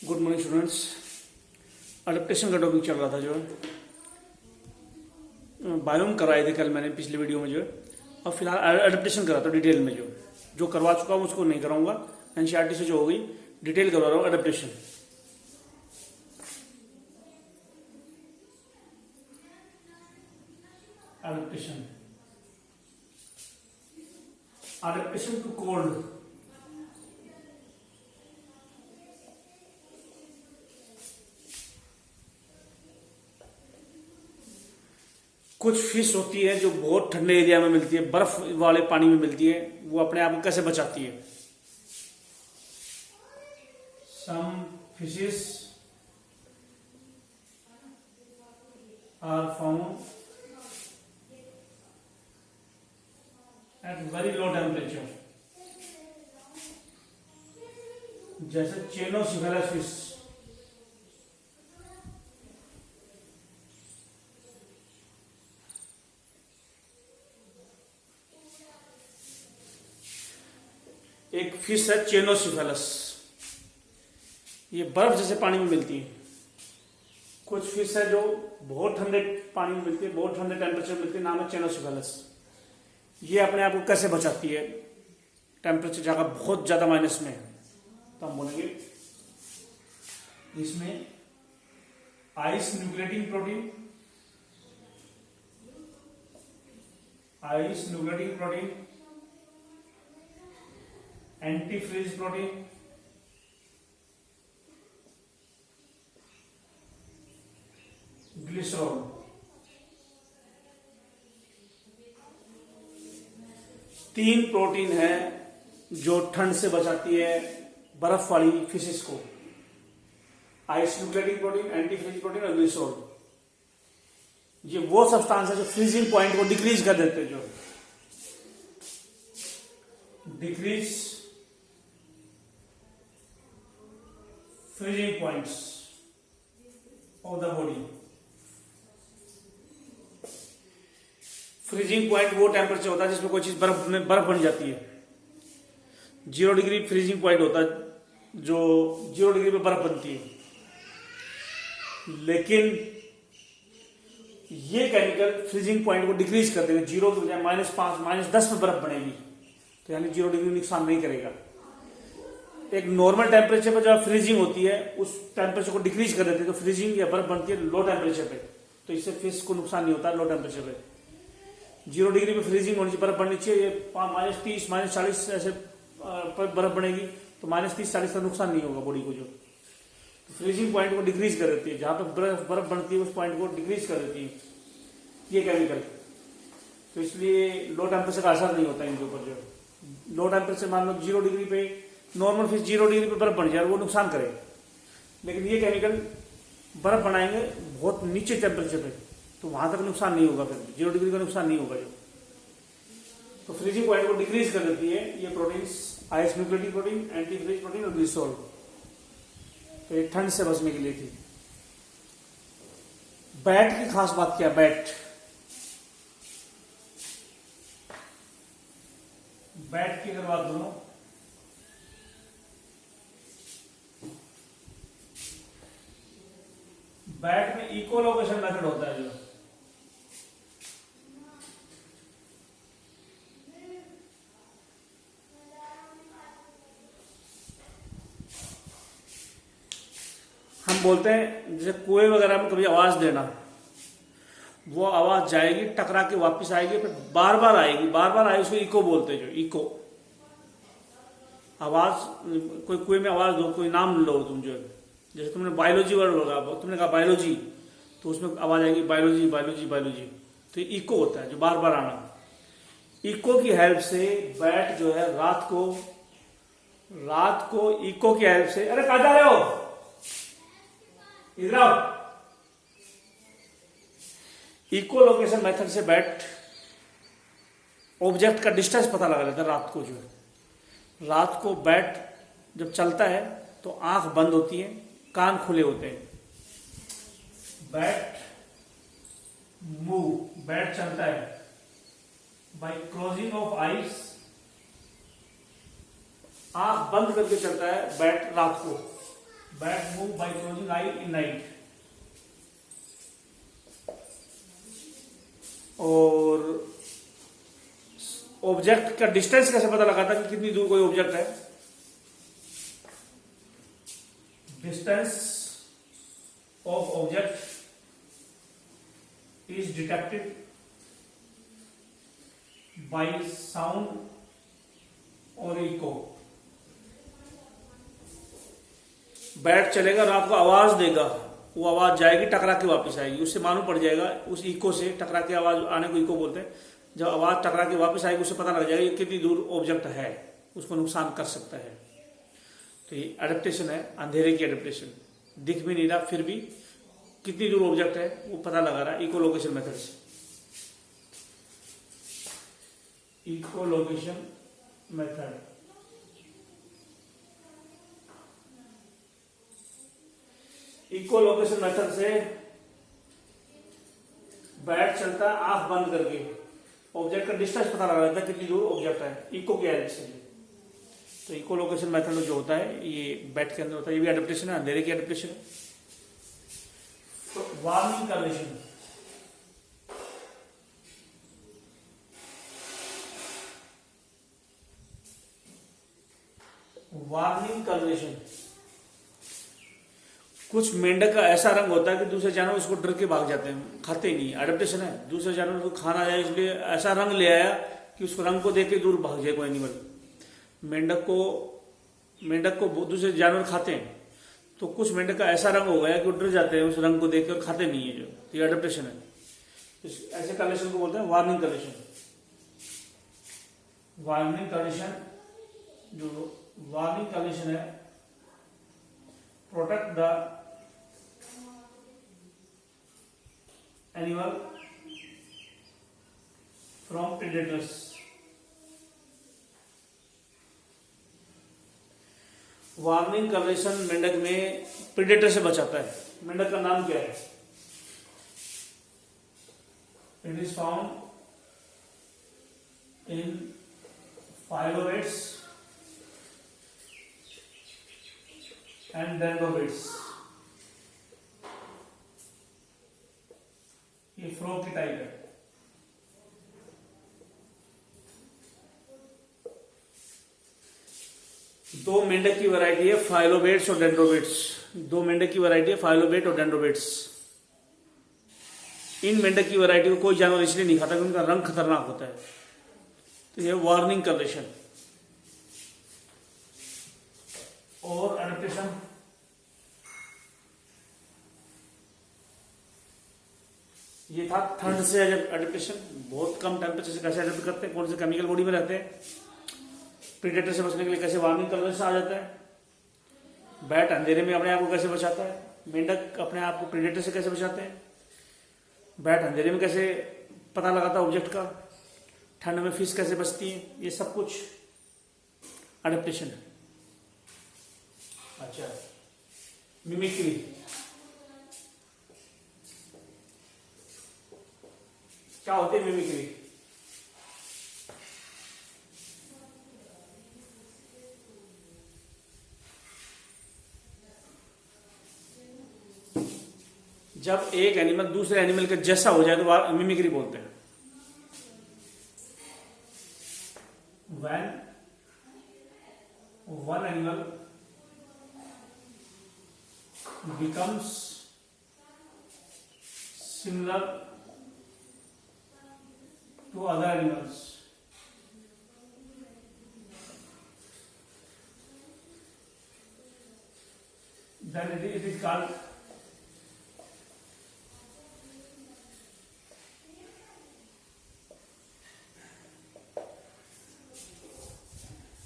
Good morning students. Adaptation का topic चल रहा था जो है बायोम कराए थे कल मैंने पिछले वीडियो में जो है, और फिलहाल अडेप्टेशन करा था डिटेल में जो करवा चुका हूँ उसको नहीं कराऊंगा। एनसीईआरटी से जो हो गई डिटेल करवा रहा हूँ adaptation. Adaptation adaptation to cold. कुछ फिश होती है जो बहुत ठंडे एरिया में मिलती है, बर्फ वाले पानी में मिलती है, वो अपने आप को कैसे बचाती है। Some fishes are found at very low temperature, जैसे चेनोसिफेरस फिश। एक फिश है चेनोसिफेलस, ये बर्फ जैसे पानी में मिलती है। कुछ फिश है जो बहुत ठंडे पानी में मिलती है, बहुत ठंडे टेम्परेचर में मिलती है, नाम है चेनोसिफेलस। ये अपने आप को कैसे बचाती है टेम्परेचर जाकर बहुत ज्यादा माइनस में है, तो हम बोलेंगे इसमें ice nucleating protein, ice nucleating protein, anti freeze protein, glycerol. तीन प्रोटीन है जो ठंड से बचाती है बर्फ वाली फिशेस को। Ice nucleating protein, anti freeze protein और ग्लिसरॉल। ये वो सब्सटेंस है जो फ्रीजिंग पॉइंट को डिक्रीज कर देते हैं, जो decrease freezing points of the body। Freezing point वो टेम्परेचर होता है जिसमें कोई चीज बर्फ में बर्फ बन जाती है। 0 डिग्री फ्रीजिंग पॉइंट होता है जो 0 डिग्री पे बर्फ बनती है। लेकिन ये केमिकल फ्रीजिंग पॉइंट को डिक्रीज कर देगा, 0 की बजाय -5 -10 पे बर्फ बनेगी, तो यानी 0 डिग्री नुकसान नहीं करेगा। एक नॉर्मल टेम्परेचर पर जब फ्रीजिंग होती है उस टेम्परेचर को डिक्रीज कर देते हैं, तो फ्रीजिंग या बर्फ बनती है लो टेम्परेचर पे, तो इससे फिश को नुकसान नहीं होता। लो टेम्परेचर पे 0 डिग्री पे फ्रीजिंग होनी चाहिए, बर्फ बननी चाहिए। ये -30 -40 ऐसे पर बर्फ बनेगी तो -30 40 का नुकसान नहीं होगा बॉडी को। जो तो फ्रीजिंग पॉइंट को डिक्रीज कर देती है, जहां पर बर्फ बनती है उस पॉइंट को डिक्रीज कर देती है ये केमिकल। तो इसलिए लो टेम्परेचर का असर नहीं होता इनके ऊपर। जो लो टेम्परेचर मान लो 0 डिग्री पे नॉर्मल फिश 0 डिग्री पे बर्फ बन जाए वो नुकसान करे, लेकिन ये केमिकल बर्फ बनाएंगे बहुत नीचे टेम्परेचर पे, तो वहां तक नुकसान नहीं होगा, फिर 0 डिग्री का नुकसान नहीं होगा। जो तो फ्रीजिंग पॉइंट को डिक्रीज कर देती है ये proteins, ice nucleating protein, anti freeze protein और ग्लिसरॉल। तो ये ठंड से बचने के लिए थी। बैट की खास बात क्या, बैट की अगर बात करूं, बैट में इकोलोकेशन मेथड होता है। जो हम बोलते हैं जैसे कुएं वगैरह में कभी आवाज देना, वो आवाज जाएगी टकरा के वापस आएगी, फिर बार बार आएगी, उसको इको बोलते हैं। जो इको आवाज, कोई कुएं में आवाज दो, कोई नाम लो तुम, जो जैसे तुमने बायोलॉजी वर्ड होगा, तुमने कहा बायोलॉजी, तो उसमें आवाज आएगी बायोलॉजी बायोलॉजी बायोलॉजी, तो इको होता है जो बार बार आना। इको की हेल्प से बैट जो है रात को इको की हेल्प से, अरे कहां जा रहे हो, इधर आओ। इको लोकेशन मेथड से बैट ऑब्जेक्ट का डिस्टेंस पता लगा लेता है रात को। जो है रात को बैट जब चलता है तो आंख बंद होती है, कान खुले होते हैं। बैट चलता है बाय क्लोजिंग ऑफ आईज, आंख बंद करके चलता है बैट रात को। Bat move by closing I in night. और ऑब्जेक्ट का डिस्टेंस कैसे पता लगाता है कि कितनी दूर कोई ऑब्जेक्ट है? Distance of object is detected by sound और इको। बैट चलेगा और आपको आवाज देगा, वो आवाज जाएगी टकरा के वापस आएगी, उससे मालूम पड़ जाएगा, उस इको से, टकरा के आवाज आने को इको बोलते हैं। जब आवाज टकरा के वापस आएगी उससे पता लग जाएगा कितनी दूर ऑब्जेक्ट है, उसको नुकसान कर सकता है। तो ये एडेप्टेशन है, अंधेरे की एडेप्टेशन। दिख भी नहीं रहा फिर भी कितनी दूर ऑब्जेक्ट है वो पता लगा रहा है इकोलोकेशन मेथड से। इकोलोकेशन मेथड, इकोलोकेशन मेथड से बैट चलता है आंख बंद करके, ऑब्जेक्ट का डिस्टेंस पता लगा रहता है कितनी दूर ऑब्जेक्ट है इको की हेल्प से। तो इकोलोकेशन मेथड जो होता है ये बैट के अंदर होता है, ये भी एडेप्टेशन है, अंधेरे की एडेप्टेशन है। तो वार्निंग कंडीशन, वार्निंग कंडीशन, कुछ मेंढक का ऐसा रंग होता है कि दूसरे जानवर उसको डर के भाग जाते हैं, खाते ही नहीं, एडेप्टेशन है। दूसरे जानवर को खाना जाए इसलिए ऐसा रंग ले आया कि उसको रंग को देख के दूर भाग जाए कोई एनिमल। मेंढक को दूसरे जानवर खाते हैं, तो कुछ मेंढक का ऐसा रंग हो गया कि वो डर जाते हैं उस रंग को देख के और खाते नहीं है, जो ये एडेप्टेशन है। ऐसे कंडीशन को बोलते हैं वार्निंग कंडीशन। वार्निंग कंडीशन, जो वार्निंग कंडीशन है, protect the animal from predators. Warning condition मेंढक में प्रेडेटर से बचाता है। मेंढक का नाम क्या है? It is found in Phyllobates and Dendrobates. ये फ्रॉग की टाइप है। दो मेंढक की वैरायटी है, फाइलोबेट्स और डेंड्रोबिट्स। दो मेंढक की वैरायटी है, फाइलोबेट और डेंड्रोबिट्स। इन मेंढक की वैरायटी को कोई जानवर इसलिए नहीं खाता क्योंकि उनका रंग खतरनाक होता है। तो यह वार्निंग कंडीशन और एडेप्टेशन। ये था ठंड से एडेप्टेशन, बहुत कम टेम्परेचर से कैसे एडेप्ट करते हैं, कौन से केमिकल बॉडी में रहते हैं, प्रेडेटर से बचने के लिए कैसे वार्निंग कंडीशन आ जाता है, बैट अंधेरे में अपने आप को कैसे बचाता है, मेंढक अपने आप को प्रेडेटर से कैसे बचाते हैं, बैट अंधेरे में कैसे पता लगाता है ऑब्जेक्ट का, ठंड में फिश कैसे बचती है, ये सब कुछ एडेप्टेशन है। अच्छा, मिमिक्री। क्या होती है मिमिक्री? जब एक एनिमल दूसरे एनिमल के जैसा हो जाए तो मिमिक्री बोलते हैं। When one animal becomes similar to other animals, then it is called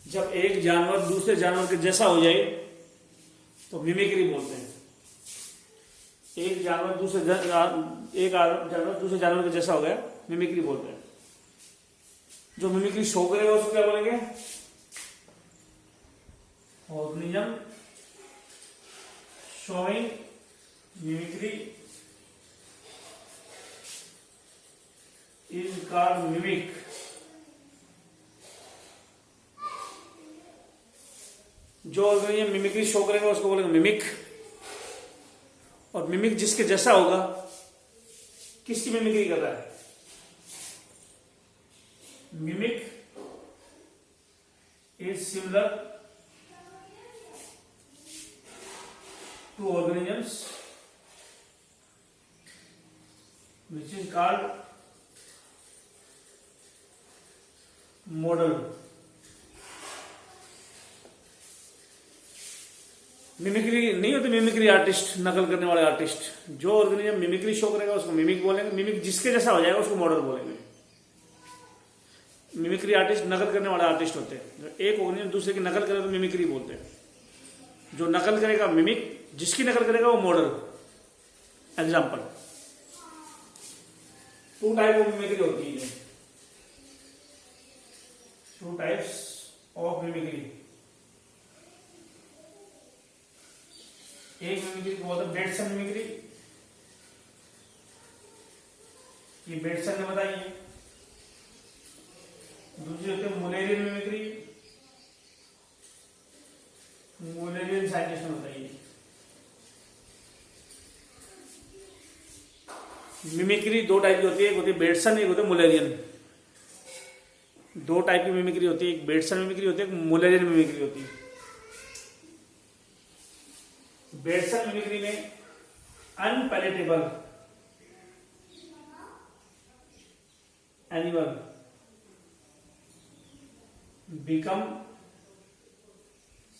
जब एक जानवर दूसरे जानवर के जैसा हो जाए तो मिमिक्री बोलते हैं। एक जानवर दूसरे जानवर के जैसा हो गया, मिमिक्री बोलते हैं। जो मिमिक्री शो करेगा उसको क्या बोलेंगे? Organism showing mimicry is called mimic. जो ऑर्गेनिज्म मिमिक्री शो करेगा उसको बोलेंगे मिमिक। और मिमिक जिसके जैसा होगा, किसकी मिमिक्री कर रहा है? Mimic is similar to organisms which is called model. Mimicry नहीं होती, मिमिक्री आर्टिस्ट, नकल करने वाले आर्टिस्ट। जो ऑर्गेनिज्म मिमिक्री शो करेगा उसको मिमिक बोलेंगे। मिमिक जिसके जैसा हो जाएगा उसको मॉडल बोलेंगे। मिमिक्री आर्टिस्ट नकल करने वाले आर्टिस्ट होते हैं। जो एक ऑर्गेनिज्म दूसरे की नकल करे तो मिमिक्री बोलते हैं। जो नकल करेगा मिमिक, जिसकी नकल करेगा वो model. Example, 2 type of mimicry होती है। 2 टाइप्स ऑफ मिमिक्री। एक मिमिक्री को बोलते हैं बेटसन मिमिक्री, ये बेटसन ने बताई है। दूसरी होती है मुलेरियन मिमिक्री, मुलेरियन साइंटिस्ट ने बताई है। मिमिक्री 2 टाइप की होती है, एक होती है बेटसन, एक होती है मुलेरियन। 2 टाइप की मिमिक्री होती है, एक बेटसन मिमिक्री होती है, एक मुलेरियन मिमिक्री होती है। बेटसन मिमिक्री में unpalatable animal become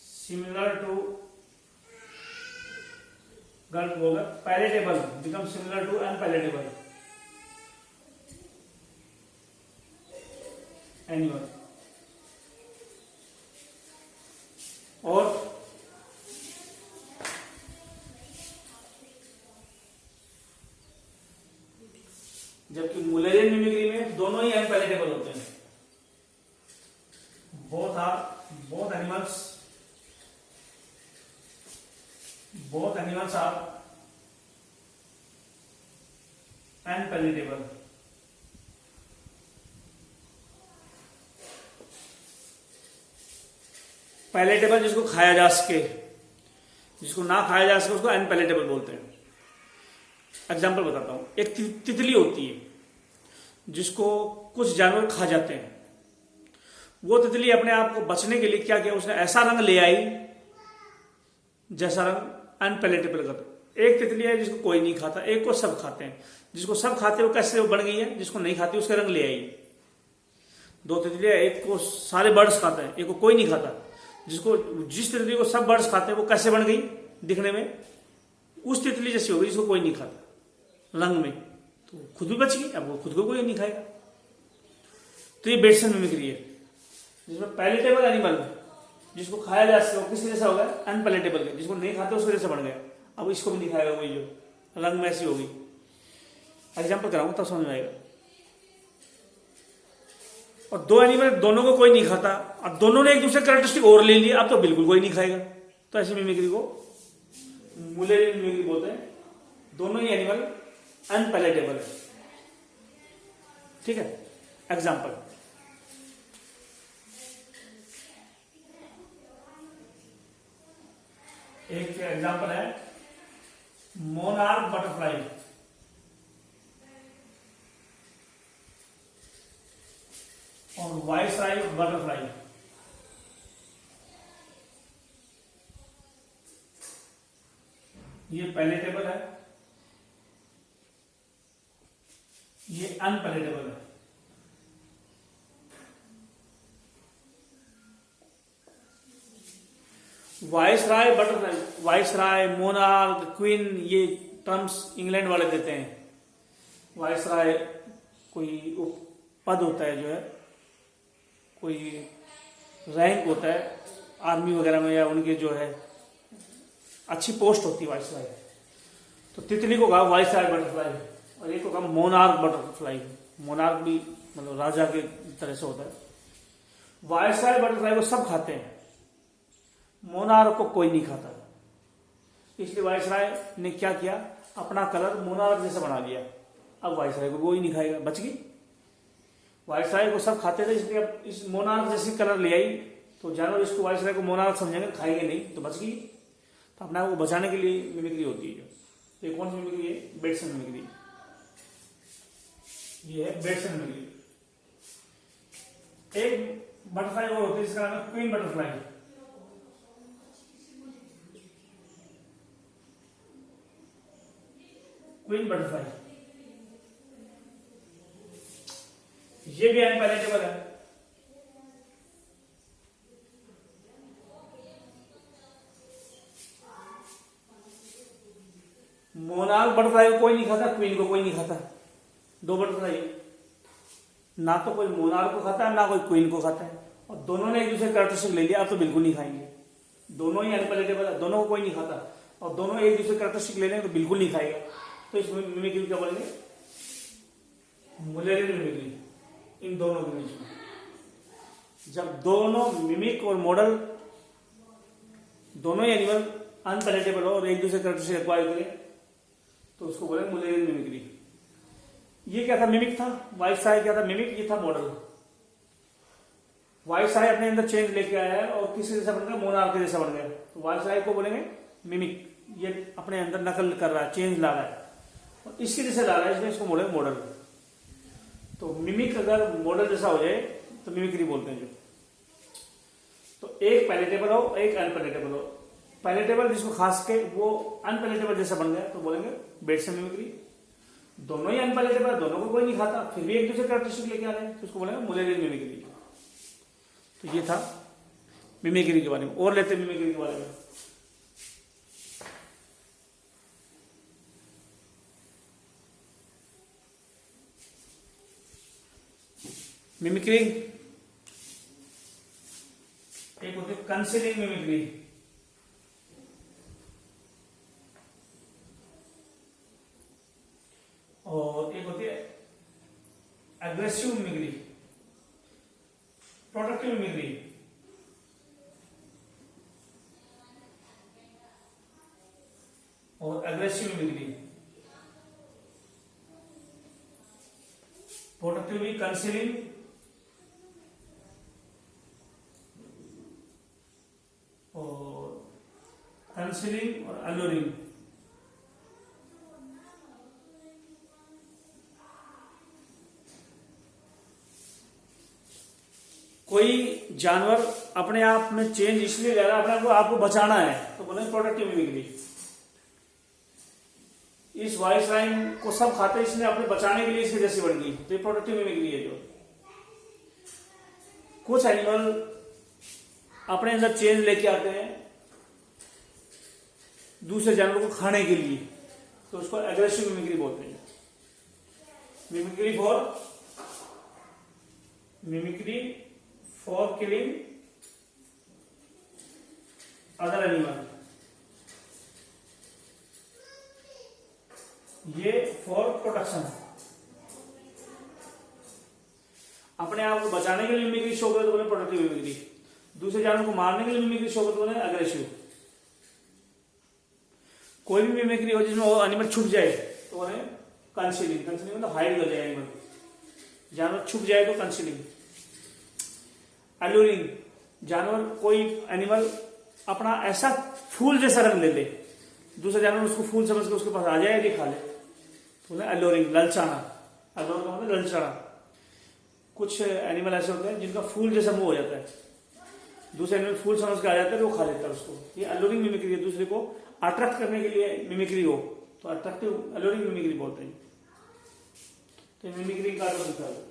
similar to गलत होगा, palatable become similar to unpalatable animal। और जबकि मुलेरियन मिमिक्री में दोनों ही अनपैलेटेबल होते हैं। both animals are unpalatable। Palatable जिसको खाया जा सके, जिसको ना खाया जा सके उसको अनपैलेटेबल बोलते हैं। एग्जाम्पल बताता हूं, एक तितली होती है जिसको कुछ जानवर खा जाते हैं। वो तितली अपने आप को बचने के लिए क्या किया, उसने ऐसा रंग ले आई जैसा रंग अनपैलेटेबल का। एक तितली है जिसको कोई नहीं खाता, एक को सब खाते हैं। जिसको सब खाते हैं वो कैसे बन गई है, जिसको नहीं खाती उसके रंग ले आई। 2 तितलियां, एक को सारे बर्ड्स खाते हैं, एक को कोई नहीं खाता। जिस तितली को सब बर्ड्स खाते हैं वो कैसे बन गई दिखने में? उस तितली जैसी हो गई जिसको कोई नहीं खाता रंग में, तो खुद भी बच गई। अब वो खुद को कोई नहीं खाएगा। तो ये बेटसन मिमिक्री है, जिसमें पैलेटेबल एनिमल जिसको खाया जा सके किसके जैसा होगा, अनपैलेटेबल के जिसको नहीं खाते उसके जैसा बन गया। अब इसको भी नहीं खाएगा कोई, जो रंग में ऐसी होगी। एग्जाम्पल कराऊंगा तब समझ में आएगा। और 2 एनिमल, दोनों को कोई नहीं खाता, अब दोनों ने एक दूसरे कैरेक्टरिस्टिक और ले लिया, अब तो बिल्कुल कोई नहीं खाएगा। तो ऐसी मिमिक्री को मुलेरियन मिमिक्री बोलते हैं। दोनों ही एनिमल अनपैलेटेबल है। ठीक है। एग्जाम्पल, एक एग्जाम्पल है मोनार्क बटरफ्लाई। और वाइसराय बटरफ्लाई। ये पैलेटेबल है, ये अनपैलेटेबल है। Viceroy butterfly, viceroy, monarch, queen, ये टर्म्स इंग्लैंड वाले देते हैं। वाइसराय कोई पद होता है, जो है कोई रैंक होता है आर्मी वगैरह में, या उनके जो है अच्छी पोस्ट होती है वाइसराय। तो तितली को कहा वाइसराय बटरफ्लाई, और एक को कहा मोनार्क बटरफ्लाई। मोनार्क भी मतलब राजा के तरह से होता है। वाइसराय बटरफ्लाई को सब खाते हैं, मोनार्क को कोई नहीं खाता। इसलिए वाइसराय ने क्या किया, अपना कलर मोनार्क जैसा बना दिया। अब वाइसराय को कोई नहीं खाएगा, बच गई। वाइसराय को सब खाते थे, इसलिए अब इस मोनार्क जैसी कलर ले आई तो जानवर इसको वायसराय को मोनार्क समझेंगे, खाएंगे नहीं तो बच गई। तो अपने आप को बचाने के लिए मिमिक्री होती है। जो ये कौन सी मिमिक्री है? Bateson mimicry. ये है बेटसन मिमिक्री। एक बटरफ्लाई और होती है जिसका नाम है क्वीन बटरफ्लाई। क्वीन बटरफ्लाई ये भी अनपैलेटेबल है। मोनार्क बटरफ्लाई को कोई नहीं खाता, क्वीन को कोई नहीं खाता। दो बटरफ्लाई है, ना तो कोई मोनार्क को खाता है ना कोई क्वीन को खाता है, और दोनों ने एक दूसरे कैरेक्टरिस्टिक ले लिया। अब तो बिल्कुल नहीं खाएंगे, दोनों ही अनपैलेटेबल है, दोनों को कोई नहीं खाता, और दोनों एक दूसरे कैरेक्टरिस्टिक ले लें तो बिल्कुल नहीं खाएगा। तो इस मिमिक्री क्या बोलेंगे? Mullerian mimicry. इन दोनों के बीच में जब दोनों मिमिक और मॉडल दोनों ही एनिमल अनपैलेटेबल हो और एक दूसरे कैरेक्टरिस्टिक एक्वायर करें तो उसको बोलेंगे मुलेरियन मिमिक्री। ये क्या था? मिमिक था। वायसराय क्या था? मिमिक। ये था मॉडल। वायसराय अपने अंदर चेंज लेके आया है और किसी जैसा बन गया? मोनार्क जैसा बन गया। तो वायसराय को बोलेंगे मिमिक। ये अपने अंदर नकल कर रहा है, चेंज ला रहा है, और इसकी जैसे ला रहा है, इसलिए इसको बोलेंगे मॉडल। तो मिमिक अगर मॉडल जैसा हो जाए तो मिमिक्री बोलते हैं। जो तो एक पैलेटेबल हो, एक अनपैलेटेबल हो। पैलेटेबल जिसको खास के वो अनपैलेटेबल जैसा बन गया तो बोलेंगे बेटसन मिमिक्री। दोनों ही अनपैलेटेबल, दोनों को कोई नहीं खाता, फिर भी एक दूसरे कैरेक्टरिस्टिक लेके आ रहे हैं तो उसको बोलेंगे मुलेरियन मिमिक्री। तो ये था मिमिक्री के बारे में। और लेते हैं मिमिक्री के बारे में। मिमिक्री एक होती है कंसीलिंग मिमिक्री, और एक होती है एग्रेसिव मिमिक्री, प्रोडक्टिव मिमिक्री, और एग्रेसिव मिमिक्री। प्रोडक्टिव भी कंसीलिंग, और कंसीलिंग और अलोरिंग। कोई जानवर अपने आप में चेंज इसलिए ले रहा है, अपने आप को आपको बचाना है तो बोलेंगे प्रोडक्टिव मिमिक्री। इस वायसराय को सब खाते इसने अपने बचाने के लिए इसकी जैसी बढ़ गई, तो ये प्रोडक्टिव मिमिक्री है। जो कुछ एनिमल अपने अंदर चेंज लेके आते हैं दूसरे जानवर को खाने के लिए तो उसको एग्रेसिव मिमिक्री बोलते हैं। Mimicry for killing other animal, ये फॉर प्रोटेक्शन। अपने आप को बचाने के लिए मिमिक्री शो करे तो बोले प्रोडक्टिव मिमिक्री, दूसरे जानवर को मारने के लिए मिमिक्री शो करे तो बोले एग्रेसिव। कोई भी मिमिक्री हो जिसमें वो एनिमल छुप जाए तो बोले कंसीलिंग। कंसीलिंग मतलब हाइड कर जाए एनिमल, जानवर छुप जाए तो कंसीलिंग। अल्यूरिंग, जानवर कोई एनिमल अपना ऐसा फूल जैसा रंग ले ले, दूसरा जानवर उसको फूल समझ के उसके पास आ जाए ये खा ले, बोले अल्यूरिंग। ललचाना, अल्यूर का मतलब ललचाना। कुछ एनिमल ऐसे होते हैं जिनका फूल जैसा मुंह हो जाता है, दूसरे एनिमल फूल समझ के आ जाता है तो वो खा लेता है उसको। ये अल्यूरिंग मिमिक्री है। दूसरे को अट्रैक्ट करने के लिए मिमिक्री हो तो अट्रैक्टिव अल्यूरिंग मिमिक्री बोलते हैं। तो मिमिक्री का तो दिखा दो।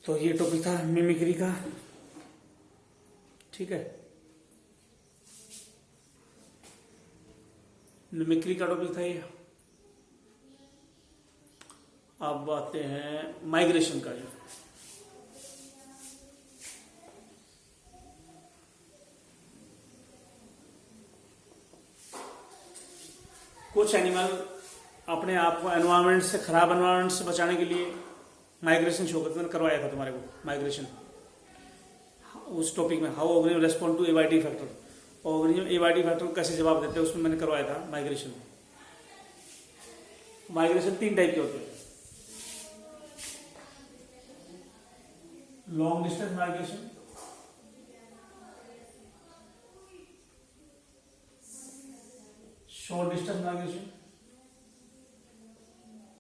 तो ये टॉपिक था मिमिक्री का, ठीक है। मिमिक्री का टॉपिक था ये। अब आते हैं माइग्रेशन का। जो कुछ एनिमल अपने आप को एनवायरमेंट से, खराब एनवायरमेंट से बचाने के लिए माइग्रेशन शो करते, मैंने करवाया था तुम्हारे को माइग्रेशन उस टॉपिक में, how organism respond to एवाइटी factor, organism एवाइटी factor को कैसे जवाब देते हैं, उसमें मैंने करवाया था माइग्रेशन। माइग्रेशन 3 टाइप के होते हैं, long distance migration, short distance migration